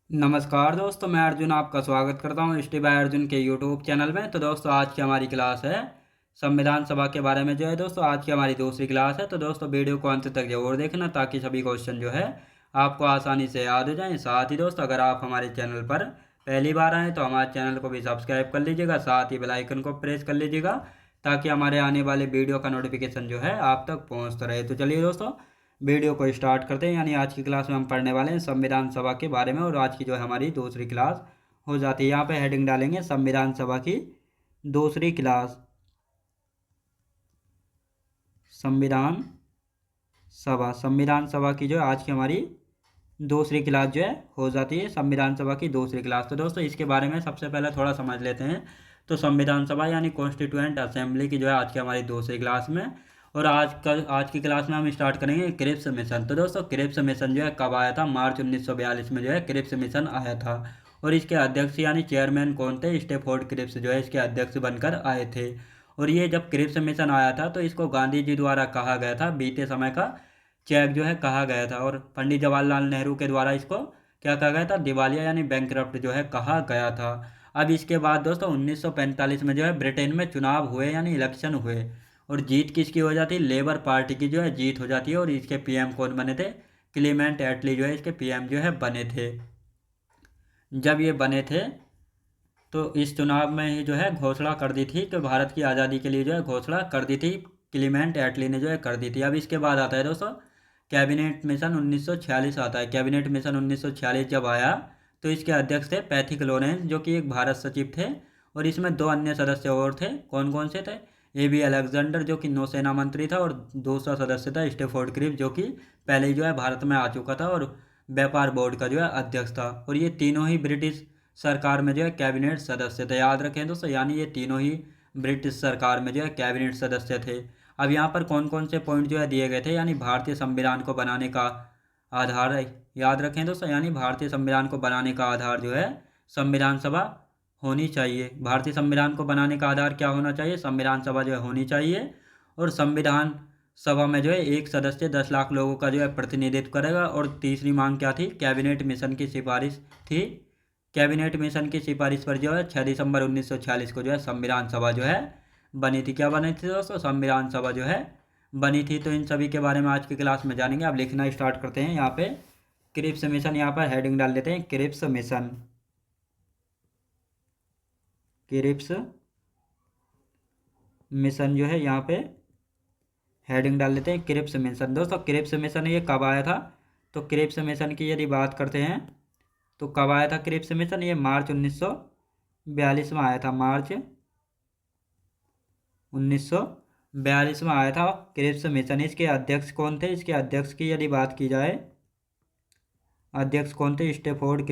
नमस्कार दोस्तों, मैं अर्जुन आपका स्वागत करता हूँ स्टे बाय अर्जुन के यूट्यूब चैनल में। तो दोस्तों, आज की हमारी क्लास है संविधान सभा के बारे में। जो है दोस्तों, आज की हमारी दूसरी क्लास है। तो दोस्तों, वीडियो को अंत तक जरूर देखना ताकि सभी क्वेश्चन जो है आपको आसानी से याद हो जाएं। साथ ही दोस्तों, अगर आप हमारे चैनल पर पहली बार आएँ तो हमारे चैनल को भी सब्सक्राइब कर लीजिएगा, साथ ही बेल आइकन को प्रेस कर लीजिएगा ताकि हमारे आने वाले वीडियो का नोटिफिकेशन जो है आप तक पहुँचता रहे। तो चलिए दोस्तों, वीडियो को स्टार्ट करते हैं। यानी आज की क्लास में हम पढ़ने वाले हैं संविधान सभा के बारे में, और आज की जो है हमारी दूसरी क्लास हो जाती है। यहाँ पे हेडिंग डालेंगे संविधान सभा की दूसरी क्लास। संविधान सभा की जो है आज की हमारी दूसरी क्लास जो है हो जाती है संविधान सभा की दूसरी क्लास। तो दोस्तों, इसके बारे में सबसे पहले थोड़ा समझ लेते हैं। तो संविधान सभा यानी कॉन्स्टिट्यूएंट असेंबली की जो है आज की हमारी दूसरी क्लास में, और आज की क्लास में हम स्टार्ट करेंगे क्रिप्स मिशन। तो दोस्तों, क्रिप्स मिशन जो है कब आया था? मार्च 1942 में जो है क्रिप्स मिशन आया था। और इसके अध्यक्ष यानी चेयरमैन कौन थे? स्टैफोर्ड क्रिप्स जो है इसके अध्यक्ष बनकर आए थे। और ये जब क्रिप्स मिशन आया था तो इसको गांधी जी द्वारा कहा गया था बीते समय का चेक जो है कहा गया था, और पंडित जवाहरलाल नेहरू के द्वारा इसको क्या कहा गया था? दिवालिया यानी बैंकरप्ट जो है कहा गया था। अब इसके बाद दोस्तों 1945 में जो है ब्रिटेन में चुनाव हुए यानी इलेक्शन हुए, और जीत किसकी हो जाती है? लेबर पार्टी की जो है जीत हो जाती है। और इसके पीएम कौन बने थे? क्लीमेंट एटली जो है इसके पीएम जो है बने थे। जब ये बने थे तो इस चुनाव में ही जो है घोषणा कर दी थी कि भारत की आज़ादी के लिए जो है घोषणा कर दी थी, क्लीमेंट एटली ने जो है कर दी थी। अब इसके बाद आता है दोस्तों कैबिनेट मिशन 1946 आता है। कैबिनेट मिशन 1946 जब आया तो इसके अध्यक्ष थे पैथिक लॉरेंस, जो कि एक भारत सचिव थे। और इसमें दो अन्य सदस्य और थे। कौन कौन से थे? AB अलेक्जेंडर, जो कि नौसेना मंत्री था, और दूसरा सदस्य था स्टेफोर्ड क्रिप्स, जो कि पहले ही जो है भारत में आ चुका था और व्यापार बोर्ड का जो है अध्यक्ष था। और ये तीनों ही ब्रिटिश सरकार में जो है कैबिनेट सदस्य थे। याद रखें दोस्तों, यानी ये तीनों ही ब्रिटिश सरकार में जो है कैबिनेट सदस्य थे। अब यहाँ पर कौन कौन से पॉइंट जो है दिए गए थे, यानी भारतीय संविधान को बनाने का आधार है। याद रखें दोस्तों, यानी भारतीय संविधान को बनाने का आधार जो है संविधान सभा होनी चाहिए। भारतीय संविधान को बनाने का आधार क्या होना चाहिए? संविधान सभा जो है होनी चाहिए। और संविधान सभा में जो है एक सदस्य 10 लाख लोगों का जो है प्रतिनिधित्व करेगा। और तीसरी मांग क्या थी? कैबिनेट मिशन की सिफारिश थी। कैबिनेट मिशन की सिफारिश पर जो है 6 दिसंबर 1946 को जो है संविधान सभा जो है बनी थी। क्या बनी थी दोस्तों? संविधान सभा जो है बनी थी। तो इन सभी के बारे में आज की क्लास में जानेंगे। अब लिखना स्टार्ट करते हैं। यहाँ पे क्रिप्स मिशन, यहाँ पर हेडिंग डाल देते हैं क्रिप्स मिशन। क्रिप्स मिशन जो है यहाँ पे हेडिंग डाल देते हैं क्रिप्स मिशन। दोस्तों, क्रिप्स मिशन ये कब आया था? तो क्रिप्स मिशन की यदि बात करते हैं तो कब आया था क्रिप्स मिशन? ये मार्च 1942 में आया था। मार्च 1942 में आया था क्रिप्स मिशन। इसके अध्यक्ष कौन थे? इसके अध्यक्ष की यदि बात की जाए, अध्यक्ष कौन थे? Stafford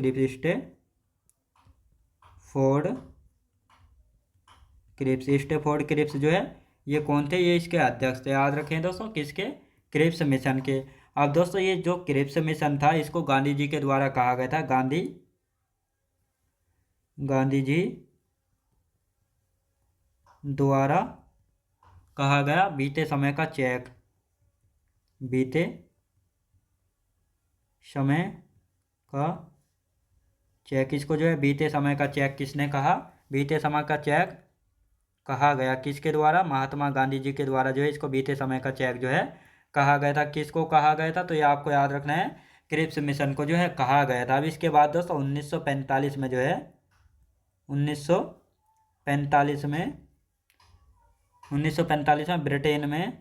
Cripps. स्टेफोर्ड क्रिप्स जो है ये कौन थे? ये इसके अध्यक्ष थे। याद रखें दोस्तों, किसके? क्रिप्स मिशन के। अब दोस्तों, ये जो क्रिप्स मिशन था इसको गांधी जी के द्वारा कहा गया था। गांधी जी द्वारा कहा गया बीते समय का चेक। बीते समय का चेक, इसको जो है बीते समय का चेक किसने कहा? बीते समय का चेक कहा गया किसके द्वारा? महात्मा गांधी जी के द्वारा जो है इसको बीते समय का चेक जो है कहा गया था। किसको कहा गया था? तो ये आपको याद रखना है, क्रिप्स मिशन को जो है कहा गया था। अब इसके बाद दोस्तों 1945 में जो है 1945 में 1945 में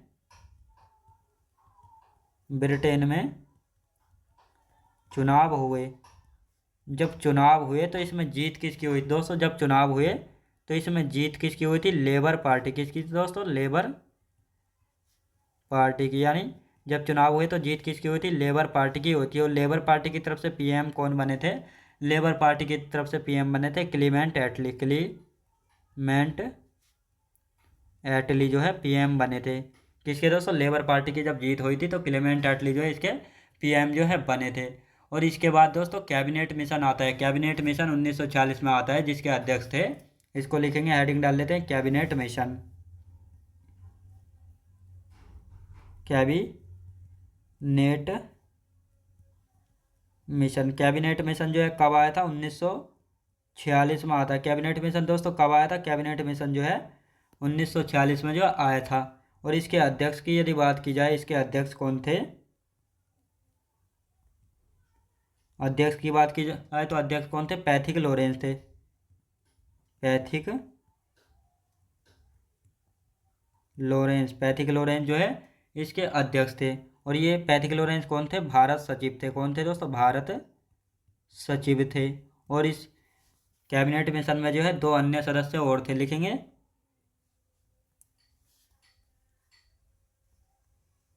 ब्रिटेन में चुनाव हुए। जब चुनाव हुए तो इसमें जीत किसकी हुई दोस्तों? जब चुनाव हुए तो इसमें जीत किसकी हुई थी? Labour party. किसकी थी दोस्तों? लेबर पार्टी की। यानी जब चुनाव हुए तो जीत किसकी हुई थी? लेबर पार्टी की होती है। और लेबर पार्टी की तरफ से पीएम कौन बने थे? लेबर पार्टी की तरफ से पीएम बने थे क्लीमेंट एटली। क्लीमेंट एटली जो है पीएम बने थे। किसके दोस्तों? लेबर पार्टी की जब जीत हुई थी तो क्लीमेंट एटली जो है इसके पीएम जो है बने थे। और इसके बाद दोस्तों कैबिनेट मिशन आता है। कैबिनेट मिशन 1940 में आता है, जिसके अध्यक्ष थे, इसको लिखेंगे, हेडिंग डाल देते हैं cabinet mission. Cabinet mission, cabinet mission जो है कब आया था? 1946 में आया था। कैबिनेट मिशन दोस्तों कब आया था? कैबिनेट मिशन जो है 1946 में जो आया था। और इसके अध्यक्ष की यदि बात की जाए, इसके अध्यक्ष कौन थे? अध्यक्ष की बात की जाए तो अध्यक्ष कौन थे? पैथिक लॉरेंस थे। पैथिक लॉरेंस, पैथिक लॉरेंस जो है इसके अध्यक्ष थे। और ये पैथिक लॉरेंस कौन थे? भारत सचिव थे। कौन थे दोस्तों? भारत सचिव थे। और इस कैबिनेट मिशन में जो है दो अन्य सदस्य और थे, लिखेंगे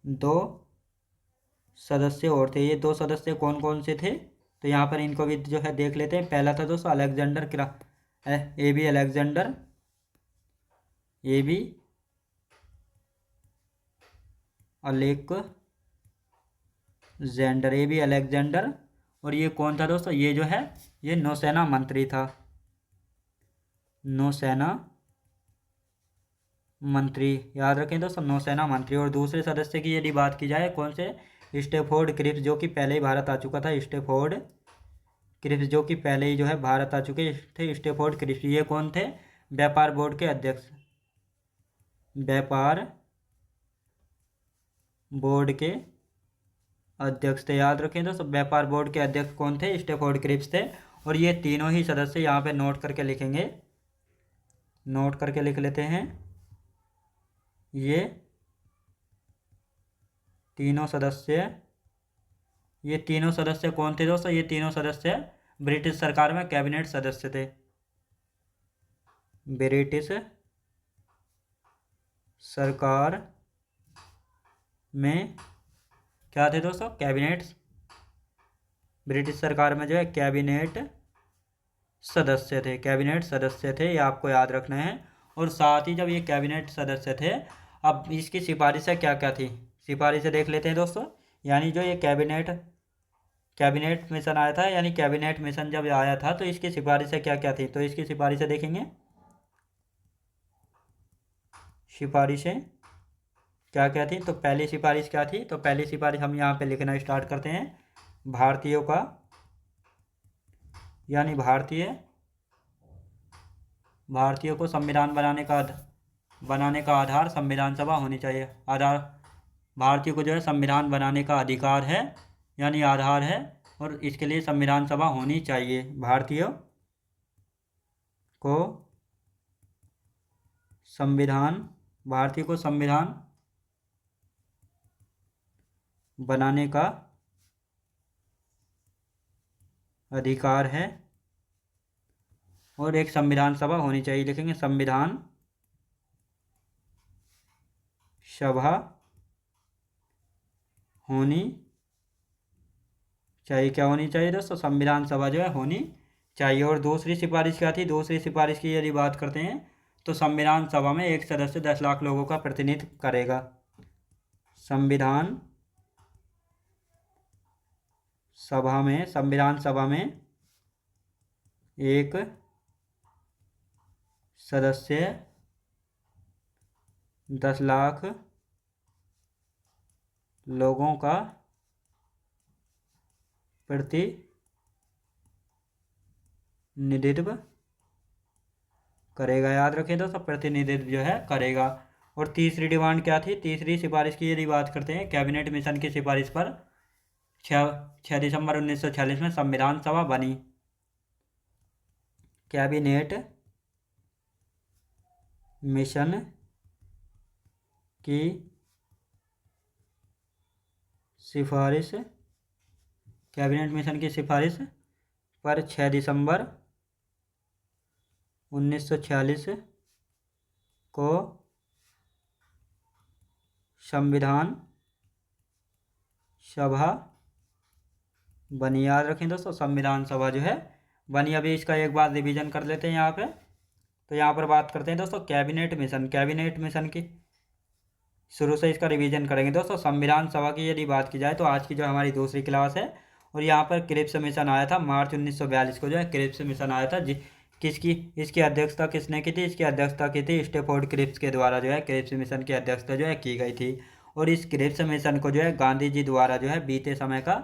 दो सदस्य और थे। ये दो सदस्य कौन कौन से थे? तो यहाँ पर इनको भी जो है देख लेते हैं। पहला था दोस्तों Alexander A B Alexander, A B Alexander, A B Alexander. और ये कौन था दोस्तों? ये जो है ये नौसेना मंत्री था, नौसेना मंत्री, याद रखें दोस्तों, नौसेना मंत्री। और दूसरे सदस्य की यदि बात की जाए, कौन से? स्टेफोर्ड क्रिप्स, जो कि पहले ही भारत आ चुका था। स्टेफोर्ड क्रिप्स जो कि पहले ही जो है भारत आ चुके थे। स्टेफोर्ड क्रिप्स ये कौन थे? व्यापार बोर्ड के अध्यक्ष, व्यापार बोर्ड के अध्यक्ष थे। याद रखें दोस्तों, व्यापार बोर्ड के अध्यक्ष कौन थे? स्टेफोर्ड क्रिप्स थे। और ये तीनों ही सदस्य यहाँ पे नोट करके लिखेंगे, नोट करके लिख लेते हैं। ये तीनों सदस्य, ये तीनों सदस्य कौन थे दोस्तों? ये तीनों सदस्य ब्रिटिश सरकार में कैबिनेट सदस्य थे। ब्रिटिश सरकार में क्या थे दोस्तों? कैबिनेट, ब्रिटिश सरकार में जो है कैबिनेट सदस्य थे, कैबिनेट सदस्य थे, ये आपको याद रखना है। और साथ ही जब ये कैबिनेट सदस्य थे, अब इसकी सिफारिशें क्या क्या थी? सिफारिशें देख लेते हैं दोस्तों। यानी जो ये कैबिनेट मिशन आया था, यानी कैबिनेट मिशन जब आया था तो इसकी सिफारिशें क्या क्या थी? तो इसकी सिफारिशें देखेंगे। सिफारिशें क्या क्या थी? तो पहली सिफारिश क्या थी? तो पहली सिफारिश हम यहाँ पे लिखना स्टार्ट करते हैं। भारतीयों का, यानी भारतीयों को संविधान बनाने का आधार संविधान सभा होनी चाहिए। आधार, भारतीयों को जो है संविधान बनाने का अधिकार है, यानी आधार है, और इसके लिए संविधान सभा होनी चाहिए। भारतीयों को संविधान बनाने का अधिकार है और एक संविधान सभा होनी चाहिए, लिखेंगे संविधान सभा होनी चाहिए। क्या होनी चाहिए दोस्तों? संविधान सभा जो है होनी चाहिए। और दूसरी सिफारिश क्या थी? दूसरी सिफारिश की यदि बात करते हैं तो संविधान सभा में एक सदस्य 10 लाख लोगों का प्रतिनिधित्व करेगा। संविधान सभा में एक सदस्य 10 लाख लोगों का प्रतिनिधित्व करेगा। याद रखें दोस्तों, प्रतिनिधित्व जो है करेगा। और तीसरी डिमांड क्या थी? तीसरी सिफारिश की यदि बात करते हैं, कैबिनेट मिशन की सिफारिश पर 6 दिसंबर 1946 में संविधान सभा बनी। कैबिनेट मिशन की सिफारिश, कैबिनेट मिशन की सिफारिश पर 6 दिसंबर 1946 को संविधान सभा बनी। याद रखें दोस्तों, संविधान सभा जो है बनी। अभी इसका एक बार रिवीजन कर लेते हैं यहाँ पे। तो यहाँ पर बात करते हैं दोस्तों कैबिनेट मिशन की शुरू से इसका रिवीजन करेंगे दोस्तों। संविधान सभा की यदि बात की जाए तो आज की जो हमारी दूसरी क्लास है, और यहाँ पर क्रिप्स मिशन आया था मार्च 1942 को, जो है क्रिप्स मिशन आया था। किसकी, इसकी अध्यक्षता किसने की थी? इसकी अध्यक्षता की थी स्टेफोर्ड क्रिप्स के द्वारा, जो है क्रिप्स मिशन की अध्यक्षता जो है की गई थी। और इस क्रिप्स मिशन को जो है गांधी जी द्वारा जो है बीते समय का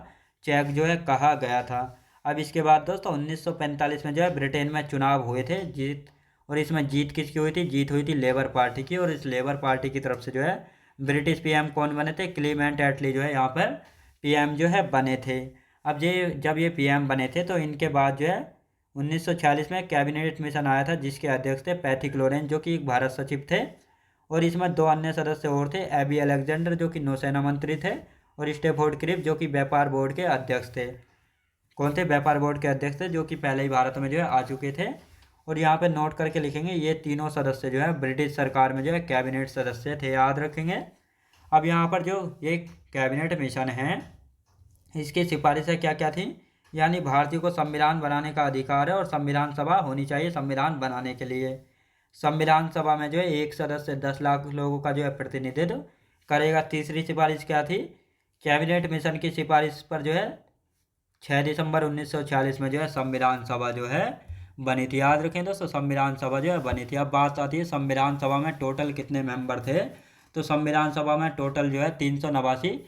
चेक जो है कहा गया था। अब इसके बाद दोस्तों 1945 में जो है ब्रिटेन में चुनाव हुए थे जीत, और इसमें जीत किसकी हुई थी? जीत हुई थी लेबर पार्टी की, और इस लेबर पार्टी की तरफ से जो है ब्रिटिश पीएम कौन बने थे? क्लीमेंट एटली जो है यहाँ पर पीएम जो है बने थे। अब ये जब ये पीएम बने थे तो इनके बाद जो है 1946 में कैबिनेट मिशन आया था जिसके अध्यक्ष थे पैथिक लॉरेंस जो कि एक भारत सचिव थे, और इसमें दो अन्य सदस्य और थे, एबी अलेक्जेंडर जो कि नौसेना मंत्री थे, और स्टेफोर्ड क्रिप्स जो कि व्यापार बोर्ड के अध्यक्ष थे। कौन थे? व्यापार बोर्ड के अध्यक्ष थे जो कि पहले ही भारत में जो है आ चुके थे। और यहाँ पे नोट करके लिखेंगे ये तीनों सदस्य जो है ब्रिटिश सरकार में जो है कैबिनेट सदस्य थे, याद रखेंगे। अब यहाँ पर जो ये कैबिनेट मिशन है इसकी सिफारिशें क्या क्या थी? यानी भारतीय को संविधान बनाने का अधिकार है और संविधान सभा होनी चाहिए संविधान बनाने के लिए। संविधान सभा में जो है एक सदस्य 10 लाख लोगों का जो है प्रतिनिधित्व करेगा। तीसरी सिफारिश क्या थी? कैबिनेट मिशन की सिफारिश पर जो है 6 दिसंबर 1946 में जो है संविधान सभा जो है बनी थी। याद रखें दोस्तों, संविधान सभा जो है बनी थी। अब बात आती है संविधान सभा में टोटल कितने मेंबर थे? तो संविधान सभा में टोटल जो है 389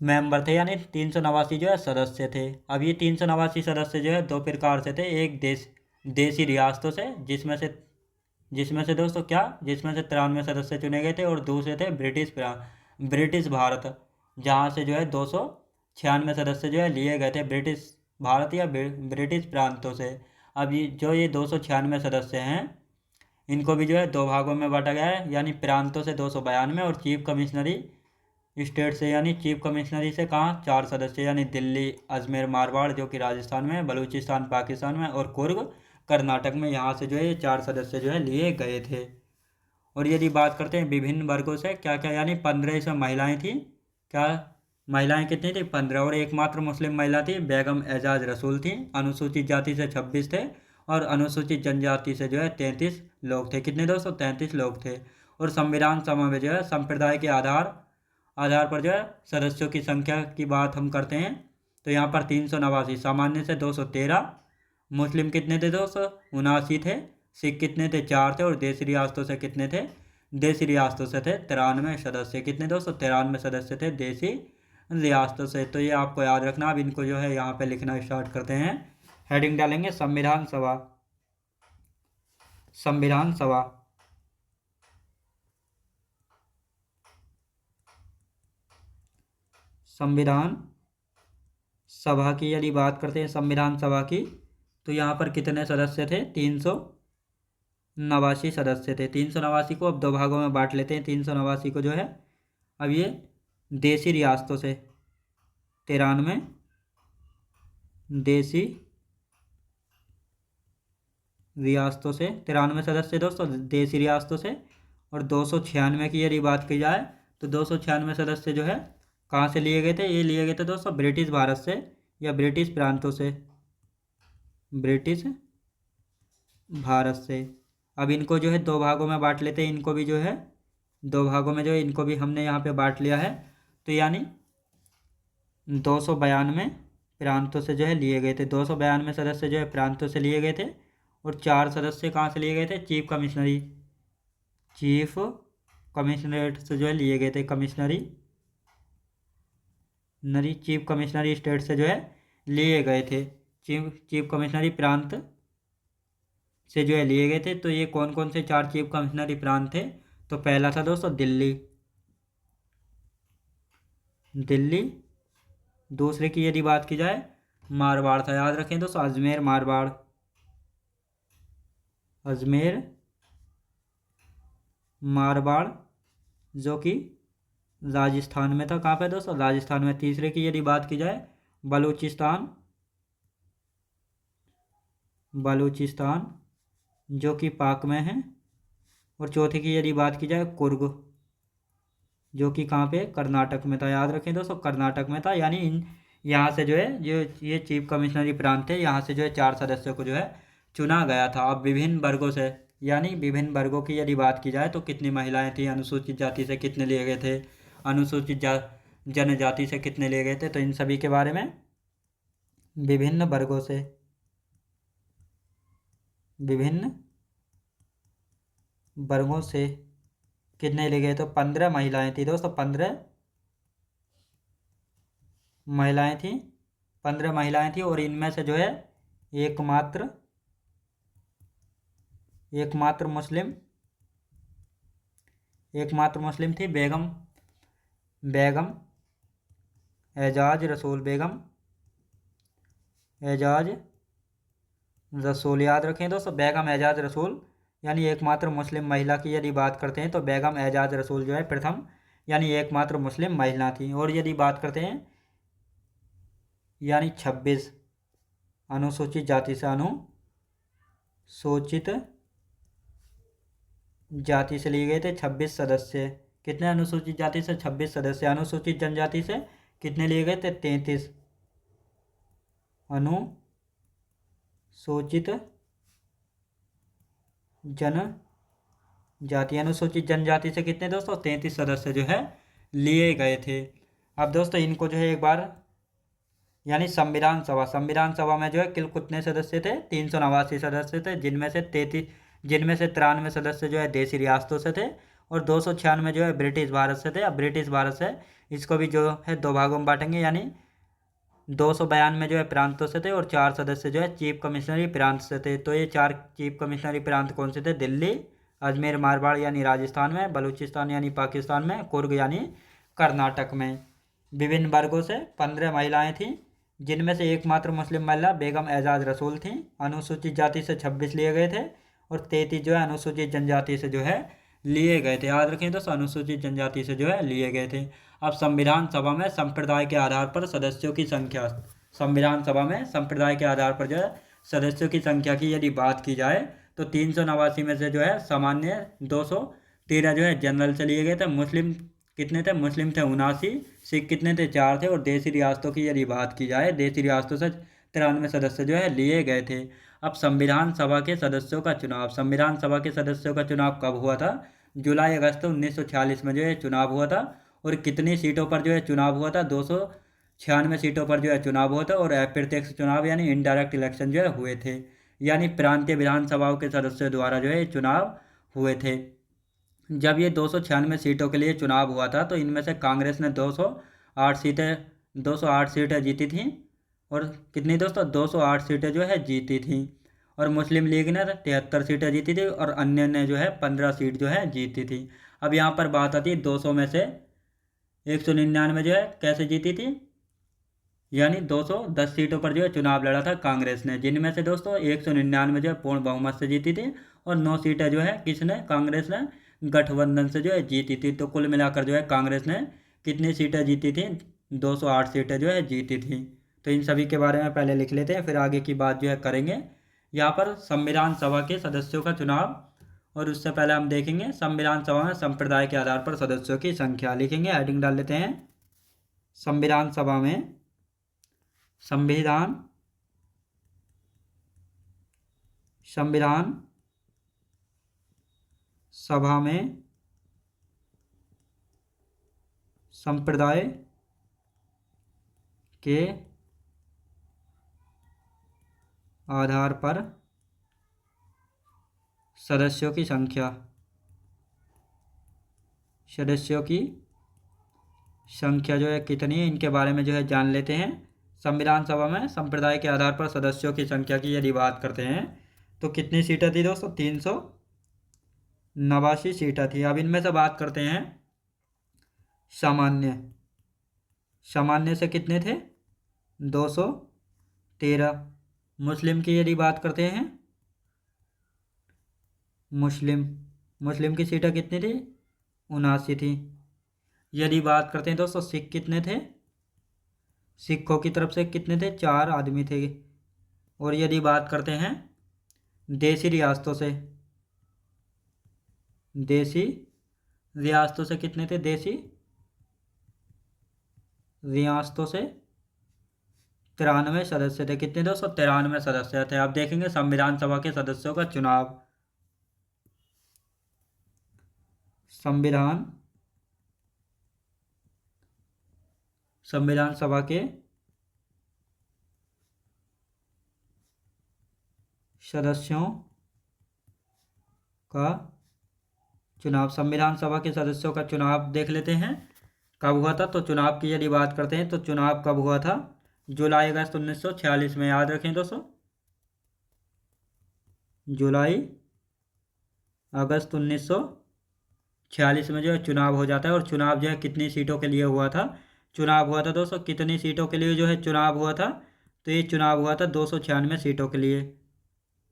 मेंबर थे, यानी 389 जो है सदस्य थे। अब ये 389 सदस्य जो है दो प्रकार से थे, एक देसी रियासतों से जिसमें से दोस्तों क्या, जिसमें से 93 सदस्य चुने गए थे, और दूसरे थे ब्रिटिश भारत, जहाँ से जो है 296 सदस्य जो है लिए गए थे ब्रिटिश भारत या ब्रिटिश प्रांतों से। अब ये 296 सदस्य हैं, इनको भी जो है दो भागों में बांटा गया है, यानी प्रांतों से 292 और चीफ कमिश्नरी स्टेट से, यानी चीफ कमिश्नरी से कहाँ? 4 सदस्य, यानी दिल्ली, अजमेर, मारवाड़ जो कि राजस्थान में, बलूचिस्तान पाकिस्तान में, और कुर्ग कर्नाटक में, यहाँ से जो है ये 4 सदस्य जो है लिए गए थे। और यदि बात करते हैं विभिन्न वर्गों से क्या क्या, यानी 15 इसमें महिलाएं थी। क्या महिलाएं कितनी थी? 15, और एकमात्र मुस्लिम महिला थी बेगम एजाज रसूल थी। अनुसूचित जाति से 26 थे, और अनुसूचित जनजाति से जो है 33 लोग थे। कितने दोस्तों? 33 लोग थे। और संविधान सभा में जो है संप्रदाय के आधार पर जो है सदस्यों की संख्या की बात हम करते हैं, तो यहाँ पर 389, सामान्य से 213, मुस्लिम कितने थे? 279 थे, सिख कितने थे? 4 थे, और देशी रियासतों से कितने थे? देशी रियासतों से थे 93 सदस्य। कितने दोस्तों? 93 सदस्य थे देशी रियासतों से। तो ये आपको याद रखना। अब इनको जो है यहाँ पे लिखना स्टार्ट करते हैं। हेडिंग डालेंगे संविधान सभा, संविधान सभा, संविधान सभा की यदि बात करते हैं संविधान सभा की, तो यहाँ पर कितने सदस्य थे? 389 सदस्य थे। 389 को अब दो भागों में बांट लेते हैं। 389 को जो है अब ये देशी रियासतों से 93 देशी रियासतों से 93 सदस्य दोस्तों देशी रियासतों से, और 296 की यदि बात की जाए तो 296 सदस्य जो है कहाँ से लिए गए थे? ये लिए गए थे दोस्तों ब्रिटिश भारत से या ब्रिटिश प्रांतों से, ब्रिटिश भारत से। अब इनको जो है दो भागों में बांट लेते हैं। इनको भी जो है दो भागों में जो है इनको भी हमने यहाँ पे बांट लिया है। तो यानी 292 प्रांतों से जो है लिए गए थे। 292 सदस्य जो है प्रांतों से लिए गए थे, और 4 सदस्य कहाँ से लिए गए थे? चीफ कमिश्नरेट से जो है लिए गए थे। चीफ कमिश्नरी स्टेट से जो है लिए गए थे। चीफ कमिश्नरी प्रांत से जो है लिए गए थे। तो ये कौन कौन से 4 चीफ कमिश्नरी प्रांत थे? तो पहला था दोस्तों दिल्ली, दूसरे की यदि बात की जाए मारवाड़ था। याद रखें दोस्तों अजमेर मारवाड़ जो कि राजस्थान में था। कहाँ पे दोस्तों? राजस्थान में। तीसरे की यदि बात की जाए बलूचिस्तान जो कि पाक में है, और चौथे की यदि बात की जाए कुर्ग जो कि कहाँ पे? कर्नाटक में था। याद रखें दोस्तों कर्नाटक में था। यानी यहाँ से जो है ये चीफ कमिश्नरी प्रांत थे, यहाँ से जो है 4 सदस्यों को जो है चुना गया था। अब विभिन्न वर्गों से, यानी विभिन्न वर्गों की यदि बात की जाए तो कितनी महिलाएं थी? अनुसूचित जाति से कितने लिए गए थे? अनुसूचित जनजाति से कितने लिए गए थे? तो इन सभी के बारे में विभिन्न वर्गों से, विभिन्न वर्गों से कितने लिए गए? तो 15 महिलाएं थी दोस्तों। 15 महिलाएं थीं, 15 महिलाएं थीं, और इनमें से जो है एकमात्र मुस्लिम थी बेगम एजाज रसूल। याद रखें दोस्तों, बेगम एजाज रसूल यानी एकमात्र मुस्लिम महिला की यदि बात करते हैं तो बेगम एजाज रसूल जो है प्रथम यानी एकमात्र मुस्लिम महिला थी। और यदि बात करते हैं यानी 26 अनुसूचित जाति से लिए गए थे 26 सदस्य। कितने अनुसूचित जाति से? 26 सदस्य। अनुसूचित जनजाति से कितने लिए गए थे? 33 अनुसूचित जनजाति। अनुसूचित जनजाति से कितने दोस्तों? 33 सदस्य जो है लिए गए थे। अब दोस्तों इनको जो है एक बार यानी संविधान सभा में जो है कुल कितने सदस्य थे? 389 सदस्य थे, जिनमें से 93 सदस्य जो है देशी रियासतों से थे और 296 जो है ब्रिटिश भारत से थे। अब ब्रिटिश भारत से इसको भी जो है दो भागों में बांटेंगे, यानी 292 जो है प्रांतों से थे और 4 सदस्य जो है चीफ कमिश्नरी प्रांत से थे। तो ये 4 चीफ कमिश्नरी प्रांत कौन से थे? दिल्ली, अजमेर मारवाड़ यानी राजस्थान में, बलूचिस्तान यानी पाकिस्तान में, कुर्ग यानी कर्नाटक में। विभिन्न वर्गों से 15 महिलाएं थीं, जिनमें से एकमात्र मुस्लिम महिला बेगम एजाज रसूल थीं। अनुसूचित जाति से 26 लिए गए थे और 33 जो है अनुसूचित जनजाति से जो है लिए गए थे। याद रखें दोस्तों, अनुसूचित जनजाति से जो है लिए गए थे। अब संविधान सभा में संप्रदाय के आधार पर सदस्यों की संख्या, संविधान सभा में संप्रदाय के आधार पर जो है सदस्यों की संख्या की यदि बात की जाए तो 389 में से जो है सामान्य 213 जो है जनरल से लिए गए थे। मुस्लिम कितने थे? मुस्लिम थे 79, सिख कितने थे? 4 थे, और देशी रियासतों की यदि बात की जाए देशी रियासतों से 93 सदस्य जो है लिए गए थे। अब संविधान सभा के सदस्यों का चुनाव, संविधान सभा के सदस्यों का चुनाव कब हुआ था? जुलाई अगस्त 1946 में जो है चुनाव हुआ था। और कितनी सीटों पर जो है चुनाव हुआ था? 296 सीटों पर जो है चुनाव हुआ था और अप्रत्यक्ष चुनाव यानी इनडायरेक्ट इलेक्शन जो है हुए थे, यानी प्रांतीय विधानसभाओं के सदस्यों द्वारा जो है चुनाव हुए थे। जब ये 296 सीटों के लिए चुनाव हुआ था तो इनमें से कांग्रेस ने 208 सीटें जीती थीं। और कितनी दोस्तों? 208 सीटें जो है जीती थीं। और मुस्लिम लीग ने 73 सीटें जीती थी और अन्य ने जो है 15 सीट जो है जीती थी। अब यहाँ पर बात आती है 200 में से 199 जो है कैसे जीती थी, यानी 210 सीटों पर जो है चुनाव लड़ा था कांग्रेस ने, जिनमें से दोस्तों 199 जो है पूर्ण बहुमत से जीती थी और 9 सीटें जो है किसने? कांग्रेस ने गठबंधन से जो है जीती थी। तो कुल मिलाकर जो है कांग्रेस ने कितनी सीटें जीती थी? 208 सीटें जो है जीती थी। तो इन सभी के बारे में पहले लिख लेते हैं, फिर आगे की बात जो है करेंगे। यहाँ पर संविधान सभा के सदस्यों का चुनाव, और उससे पहले हम देखेंगे संविधान सभा में संप्रदाय के आधार पर सदस्यों की संख्या। लिखेंगे, हेडिंग डाल लेते हैं, संविधान सभा में संविधान सभा में संप्रदाय के आधार पर सदस्यों की संख्या जो है कितनी है, इनके बारे में जो है जान लेते हैं। संविधान सभा में संप्रदाय के आधार पर सदस्यों की संख्या की यदि बात करते हैं तो कितनी सीटें थी दोस्तों? 389 सीटें थी। अब इनमें से बात करते हैं सामान्य से कितने थे? 213। मुस्लिम की यदि बात करते हैं, मुस्लिम की सीटें कितनी थी? 79 थी। यदि बात करते हैं दोस्तों सिख कितने थे? सिखों की तरफ से कितने थे? 4 आदमी थे। और यदि बात करते हैं देशी रियासतों से कितने थे? देशी रियासतों से 93 सदस्य थे। कितने दोस्तों? 93 सदस्य थे। आप देखेंगे संविधान सभा के सदस्यों का चुनाव, संविधान सभा के सदस्यों का चुनाव, संविधान सभा के सदस्यों का चुनाव देख लेते हैं। कब हुआ था? तो चुनाव की यदि बात करते हैं तो चुनाव कब हुआ था? जुलाई अगस्त 1946 में। याद रखें दोस्तों, जुलाई अगस्त 1946 में जो है चुनाव हो जाता है। और चुनाव जो है कितनी सीटों के लिए हुआ था? चुनाव हुआ था दोस्तों, कितनी सीटों के लिए जो है चुनाव हुआ था? तो ये चुनाव हुआ था 296 सीटों के लिए।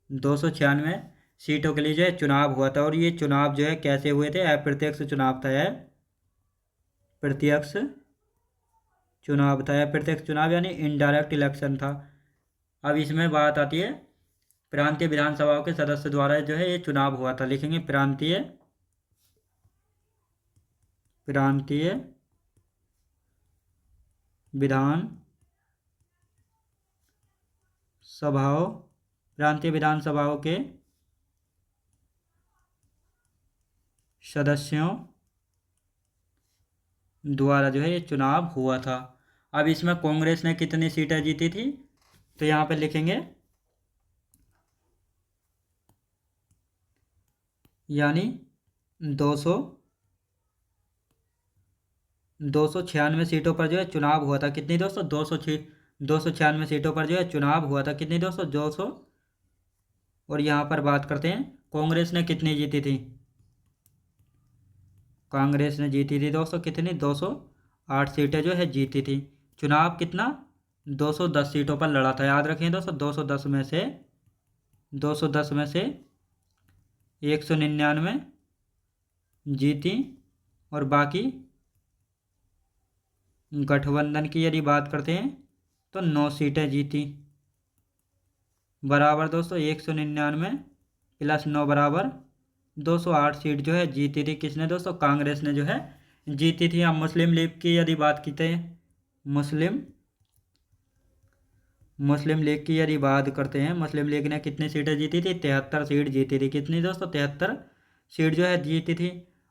296 सीटों के लिए जो है चुनाव हुआ था। और ये चुनाव जो है कैसे हुए थे? अप्रत्यक्ष चुनाव था। प्रत्यक्ष चुनाव था। अप्रत्यक्ष चुनाव यानी इनडायरेक्ट इलेक्शन था। अब इसमें बात आती है, प्रांतीय विधानसभाओं के सदस्य द्वारा जो है ये चुनाव हुआ था। लिखेंगे प्रांतीय विधान सभाओं प्रांतीय विधानसभाओं के सदस्यों द्वारा जो है ये चुनाव हुआ था। अब इसमें कांग्रेस ने कितनी सीटें जीती थी? तो यहाँ पे लिखेंगे यानी 200 296 सीटों पर जो है चुनाव हुआ था। कितनी दोस्तों? 296 सीटों पर जो है चुनाव हुआ था। कितनी दोस्तों? 200। और यहाँ पर बात करते हैं कांग्रेस ने कितनी जीती थी? कांग्रेस ने जीती थी दोस्तों कितनी? 208 सीटें जो है जीती थी। चुनाव कितना? 210 सीटों पर लड़ा था। याद रखें दोस्तों, 210 में से 199 जीती और बाकी गठबंधन की यदि बात करते हैं तो 9 सीटें जीती। बराबर दोस्तों 199 प्लस 9 बराबर 208 सीट जो है जीती थी। किसने दोस्तों? कांग्रेस ने जो है जीती थी। हम मुस्लिम लीग की यदि बात करते हैं, मुस्लिम लीग की यदि बात करते हैं, मुस्लिम लीग ने कितनी सीटें जीती थी? 73 सीट जीती थी। कितनी दोस्तों? 73 सीट जो है जीती थी।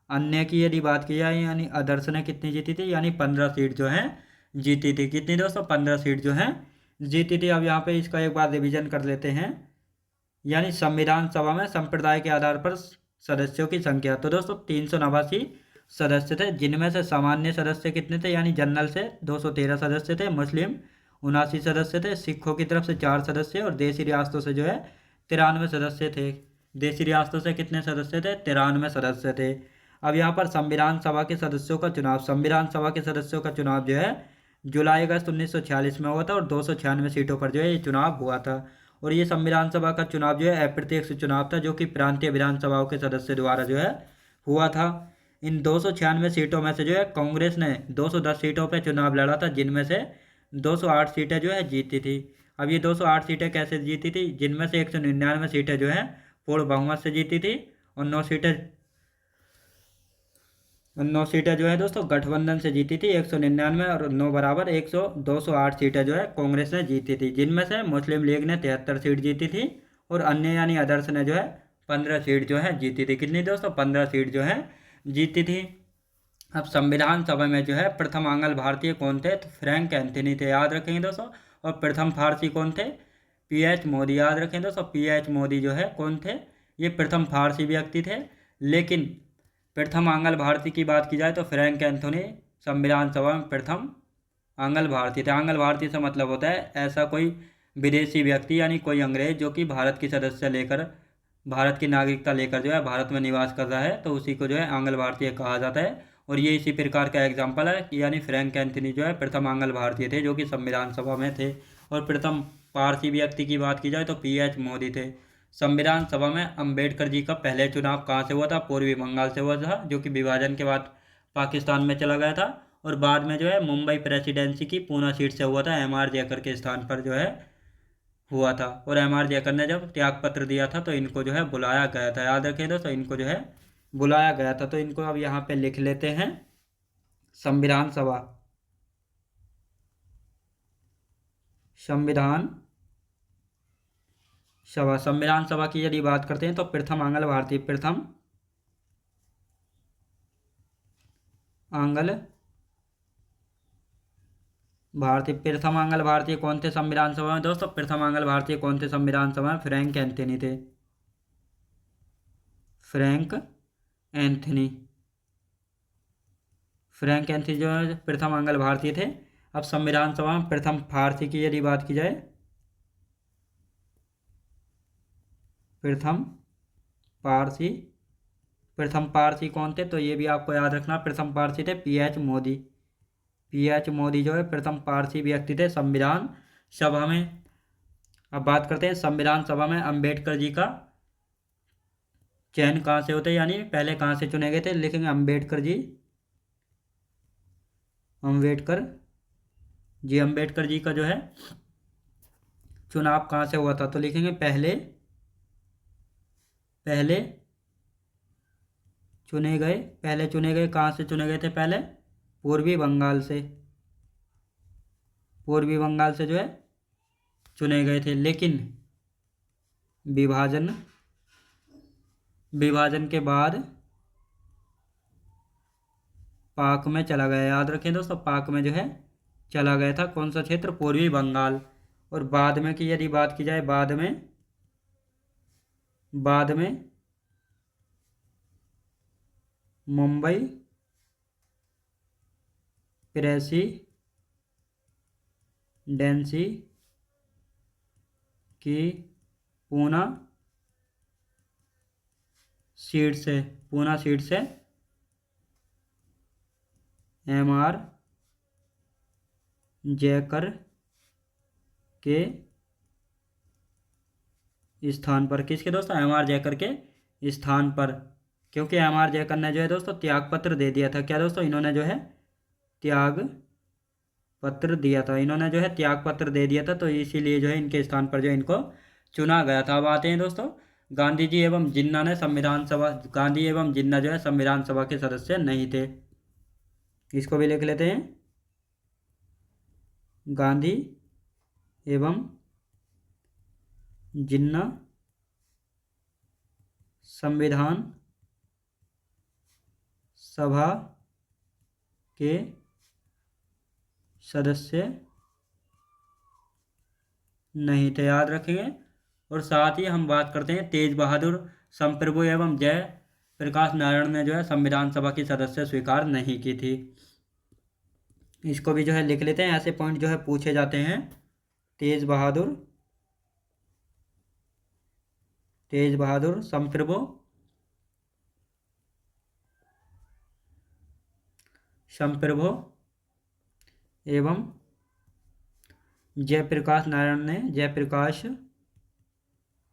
अन्य की यदि बात की जाए यानी अदर्स ने कितनी जीती थी? यानी 15 सीट जो है जीती थी। कितनी दोस्तों? 15 सीट जो है जीती थी। अब यहाँ पे इसका एक बार रिवीजन कर लेते हैं। यानी संविधान सभा में संप्रदाय के आधार पर सदस्यों की संख्या। तो दोस्तों 389 सदस्य थे, जिनमें से सामान्य सदस्य कितने थे? यानी जनरल से 213 सदस्य थे, मुस्लिम 79 सदस्य थे, सिखों की तरफ से 4 सदस्य और देशी रियासतों से जो है 93 सदस्य थे। देशी रियासतों से कितने सदस्य थे? 93 सदस्य थे। अब यहाँ पर संविधान सभा के सदस्यों का चुनाव, संविधान सभा के सदस्यों का चुनाव जो है जुलाई अगस्त 1946 में हुआ था और 296 सीटों पर जो है ये चुनाव हुआ था। और ये संविधान सभा का चुनाव जो है अप्रत्यक्ष चुनाव था, जो कि प्रांतीय विधानसभाओं के सदस्य द्वारा जो है हुआ था। इन 296 सीटों में से जो है कांग्रेस ने 210 सीटों पर चुनाव लड़ा था, जिनमें से 208 सीटें जो है जीती थी। अब ये 208 सीटें कैसे जीती थी? जिनमें से 199 सीटें जो है पूर्ण बहुमत से जीती थी और 9 सीटें जो है दोस्तों गठबंधन से जीती थी। 199 और 9 बराबर 208 सीटें जो है कांग्रेस ने जीती थी, जिनमें से मुस्लिम लीग ने 73 सीट जीती थी और अन्य यानी अदर्स ने जो है 15 सीट जो है जीती थी। कितनी दोस्तों? 15 सीट जो है जीती थी। अब संविधान सभा में जो है प्रथम आंग्ल भारतीय कौन थे? तो फ्रैंक एंथनी थे। याद रखेंगे दोस्तों। और प्रथम फारसी कौन थे? PH मोदी। याद रखें दोस्तों, PH मोदी जो है कौन थे? ये प्रथम फारसी व्यक्ति थे। लेकिन प्रथम आंग्ल भारतीय की बात की जाए तो फ्रैंक एंथोनी संविधान सभा में प्रथम आंग्ल भारतीय थे। आंग्ल भारतीय से मतलब होता है ऐसा कोई विदेशी व्यक्ति यानी कोई अंग्रेज जो कि भारत की सदस्य लेकर, भारत की नागरिकता लेकर जो है भारत में निवास कर रहा है, तो उसी को जो है आंग्ल भारतीय कहा जाता है। और ये इसी प्रकार का एग्जाम्पल है कि यानी फ्रैंक एंथनी जो है प्रथम आंग्ल भारतीय थे, जो कि संविधान सभा में थे। और प्रथम पारसी व्यक्ति की बात की जाए तो PH मोदी थे। संविधान सभा में अंबेडकर जी का पहले चुनाव कहाँ से हुआ था? पूर्वी बंगाल से हुआ था, जो कि विभाजन के बाद पाकिस्तान में चला गया था। और बाद में जो है मुंबई प्रेसिडेंसी की पूना सीट से हुआ था, MR जयकर के स्थान पर जो है हुआ था। और MR जयकर ने जब त्याग पत्र दिया था तो इनको जो है बुलाया गया था। याद रखें दोस्तों, इनको जो है बुलाया गया था। तो इनको अब यहाँ पे लिख लेते हैं। संविधान सभा, संविधान सभा, संविधान सभा की यदि बात करते हैं तो प्रथम आंग्ल भारतीय, प्रथम आंग्ल भारतीय, प्रथम आंग्ल भारतीय कौन थे संविधान सभा में दोस्तों? प्रथम आंग्ल भारतीय कौन थे संविधान सभा में? फ्रैंक एंथनी थे। फ्रैंक एंथनी, फ्रैंक एंथनी जो है प्रथम आंग्ल भारतीय थे। अब संविधान सभा में प्रथम फारसी की यदि बात की जाए, प्रथम पारसी, प्रथम पारसी कौन थे, तो ये भी आपको याद रखना। प्रथम पारसी थे पीएच मोदी। पीएच मोदी जो है प्रथम पारसी व्यक्ति थे संविधान सभा में। अब बात करते हैं संविधान सभा में अंबेडकर जी का चयन कहाँ से होता है, यानी पहले कहाँ से चुने गए थे। लिखेंगे अम्बेडकर जी, अम्बेडकर जी, अम्बेडकर जी का जो है चुनाव कहाँ से हुआ था, तो लिखेंगे पहले चुने गए कहाँ से चुने गए थे, पहले पूर्वी बंगाल से, पूर्वी बंगाल से जो है चुने गए थे। लेकिन विभाजन के बाद पाक में चला गया। याद रखें दोस्तों, पाक में जो है चला गया था। कौन सा क्षेत्र, पूर्वी बंगाल। और बाद में की यदि बात की जाए, बाद में मुंबई प्रेसिडेंसी की पूना सीट से एमआर जयकर के स्थान पर, किसके दोस्तों, एमआर जयकर के स्थान पर। क्योंकि एमआर जयकर ने जो है दोस्तों त्यागपत्र दे दिया था। क्या दोस्तों, इन्होंने जो है त्याग पत्र दिया था, इन्होंने जो है त्याग पत्र दे दिया था, तो इसीलिए जो है इनके स्थान पर जो इनको चुना गया था। अब आते हैं दोस्तों, गांधी जी एवं जिन्ना ने संविधान सभा, गांधी एवं जिन्ना जो है संविधान सभा के सदस्य नहीं थे। इसको भी लिख लेते हैं, गांधी एवं जिन्ना संविधान सभा के सदस्य नहीं थे। याद रखेंगे। और साथ ही हम बात करते हैं तेज बहादुर संप्रभु एवं जय प्रकाश नारायण ने जो है संविधान सभा की सदस्य स्वीकार नहीं की थी। इसको भी जो है लिख लेते हैं, ऐसे पॉइंट जो है पूछे जाते हैं। तेज बहादुर संप्रभु एवं जयप्रकाश नारायण ने संविधान सभा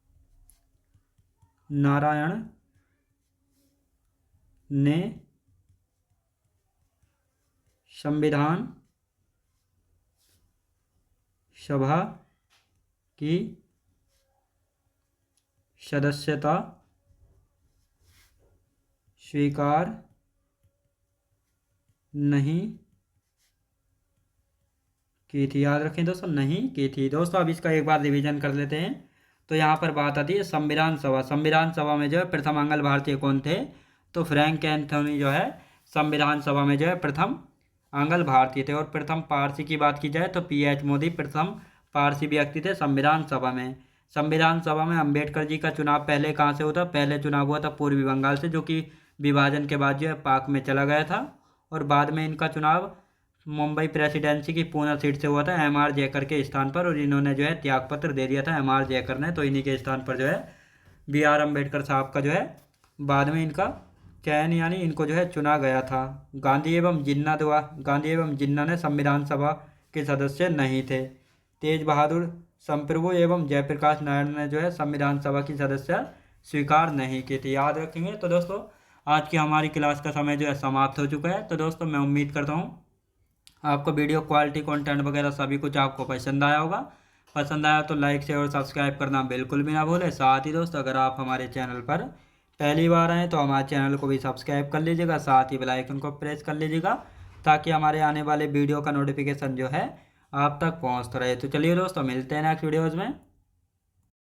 की सदस्यता स्वीकार नहीं की थी। याद रखें दोस्तों, नहीं की थी। दोस्तों अब इसका एक बार रिवीजन कर लेते हैं। तो यहाँ पर बात आती है संविधान सभा में जो है प्रथम आंग्ल भारतीय कौन थे, तो फ्रैंक एंथनी जो है संविधान सभा में जो है प्रथम आंग्ल भारतीय थे। और प्रथम पारसी की बात की जाए तो पीएच मोदी प्रथम पारसी व्यक्ति थे संविधान सभा में। संविधान सभा में अंबेडकर जी का चुनाव पहले कहाँ से हुआ था, पहले चुनाव हुआ था पूर्वी बंगाल से, जो कि विभाजन के बाद जो है पाक में चला गया था। और बाद में इनका चुनाव मुंबई प्रेसिडेंसी की पूना सीट से हुआ था एमआर जयकर के स्थान पर। और इन्होंने जो है त्यागपत्र दे दिया था एमआर जयकर ने, तो इन्हीं के स्थान पर जो है बीआर अम्बेडकर साहब का जो है बाद में इनका चयन, यानी इनको जो है चुना गया था। गांधी एवं जिन्ना ने संविधान सभा के सदस्य नहीं थे। तेज बहादुर संप्रभु एवं जयप्रकाश नारायण ने जो है संविधान सभा की सदस्य स्वीकार नहीं की थी। याद रखेंगे। तो दोस्तों आज की हमारी क्लास का समय जो है समाप्त हो चुका है। तो दोस्तों मैं उम्मीद करता हूँ आपको वीडियो क्वालिटी कंटेंट वगैरह सभी कुछ आपको पसंद आया होगा। पसंद आया तो लाइक शेयर और सब्सक्राइब करना बिल्कुल भी ना भूलें। साथ ही दोस्तों अगर आप हमारे चैनल पर पहली बार आएँ तो हमारे चैनल को भी सब्सक्राइब कर लीजिएगा, साथ ही बेल आइकन को प्रेस कर लीजिएगा, ताकि हमारे आने वाले वीडियो का नोटिफिकेशन जो है आप तक पहुँचता रहे। तो चलिए दोस्तों मिलते हैं नेक्स्ट वीडियोज़ में।